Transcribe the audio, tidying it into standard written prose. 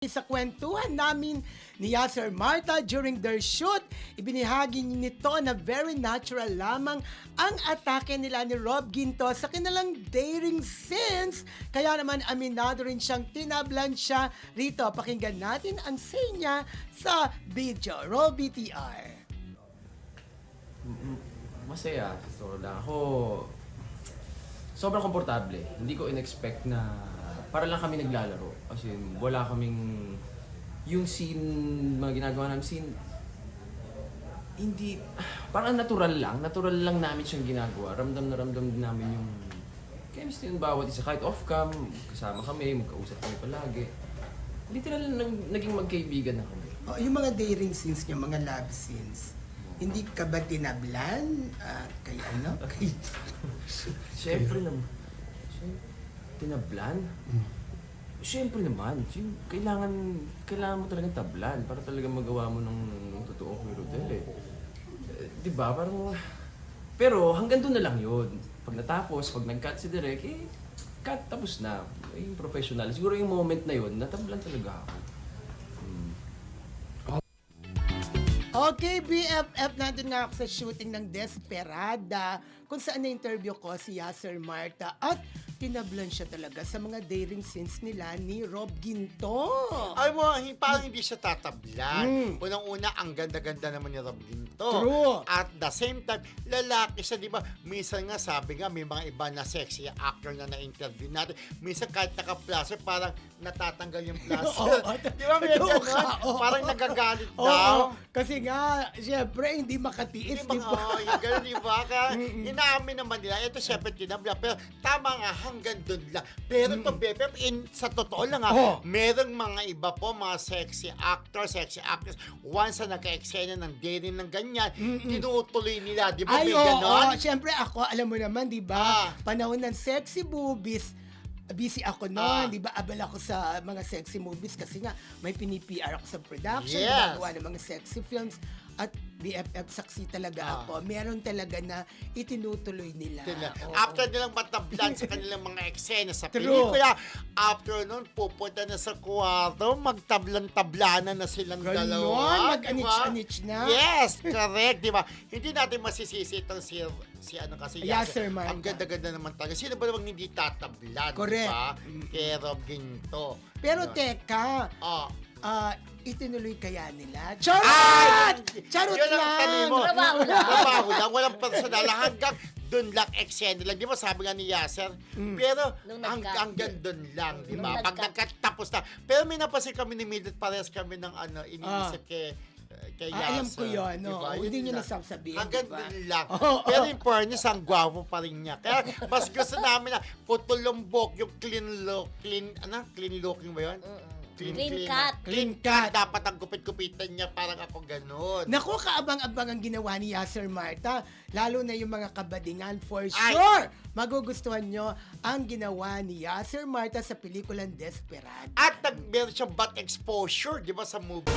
Sa kwentuhan namin ni Yasser Marta during their shoot, ibinahagi nito na very natural lamang ang atake nila ni Rob Ginto sa kanilang dating scenes. Kaya naman aminado rin siyang tinablan siya rito. Pakinggan natin ang say niya sa video. Roll BTR. Masaya. So lang ako, sobrang komportable. Hindi ko in-expect na para lang kami naglalaro. Kasi wala kaming yung scene, mga ginagawa namin scene, hindi, parang natural lang namin siyang ginagawa. Ramdam na ramdam din namin yung chemistry ng bawat isa. Kahit off-cam, kasama kami, magkausap kami palagi. Literal naging magkaibigan na kami. Oh, yung mga dating scenes niya, mga love scenes, hindi ka ba tinablan? Kay ano? Kay... Siyempre naman. Tinablan? Siyempre naman. Kailangan mo talagang tablan para talaga magawa mo ng totoo kay Rodel eh. Diba? Parang... Pero hanggang doon na lang yun. Pag natapos, pag nag-cut si Direk, cut tapos na. Yung professional. Siguro yung moment na yun, natablan talaga ako. Okay, BFF, nandun nga ako sa shooting ng Desperada kung saan na-interview ko si Yasser Marta at tinablan siya talaga sa mga dating scenes nila ni Rob Ginto. Ay mo, parang hindi siya tatablan. Unang-una, ang ganda-ganda naman ni Rob Ginto. True. At the same time, lalaki siya, di ba? Minsan nga, sabi nga, may mga iba na sexy actor na na-interview natin. Minsan kahit naka-plaster, parang natatanggal yung plaster. Di ba? May Totoo ganun? ka, oo. Parang nagagalit Oo, daw. kasi nga, syempre, hindi makatiis, di ba? Oo, yung gano'n, di ba? Kaya inaamin naman nila, ito syempre tinabla. Pero tama nga, hanggang doon lang. Pero ito, Bebe, sa totoo lang merong mga iba po, mga sexy actors, sexy actress, once na nagka-eksena ng dating ng ganyan, tinutuloy nila, di ba? Ay, May oo, gano'n? syempre ako, alam mo naman, di ba? Panahon ng sexy movies, busy ako noon, di ba? Abal ako sa mga sexy movies kasi nga may pini-PR ako sa production, Yes. ginagawa ng mga sexy films at BFF saksi talaga ako. Meron talaga na itinutuloy nila. Oo. After nilang matablan sa kanilang mga eksena sa True. pelikula, after nun, pupunta na sa kwarto, magtablan-tablanan na silang Ganon, dalawa. mag-anich-anich na. Yes, correct, di ba? Hindi natin masisisi itong si ano kasi Yasser Marta. Ang ganda-ganda naman talaga. Sino ba namang hindi tatablan, Correct. di ba? Kay Rob Ginto. Pero Yun. teka, Ah. itinuloy kaya nila? Charot! Ay! Charot Yun ang lang! tabi mo. Trabaho lang. Trabaho lang. Walang personal. Hanggang doon lang eksena lang. Di ba sabi nga ni Yasser? Pero Nung nag-cut. hanggang doon lang. Di ba? Nung Pag nag-cut. nagkatapos na. Pero may napasin kami ni Mildred, parehas kami ng iniisip kay Yasser. Alam ko yun, Di ba? hindi Yun nyo lang. nasasabihin, Hanggang di ba? doon lang. Oo, Pero oo. in fairness, ang gwapo pa rin niya. Kaya mas gusto namin na putulumbok yung clean looking ba yun? Clean cut. Clean cut. Dapat ang gupit-gupitan niya, parang ako ganun. Naku, kaabang-abang ang ginawa ni Yasser Marta. Lalo na yung mga kabadingan, for Ay. sure. Magugustuhan nyo ang ginawa ni Yasser Marta sa pelikulang Desperado. At meron siyang butt exposure, di ba, sa movie.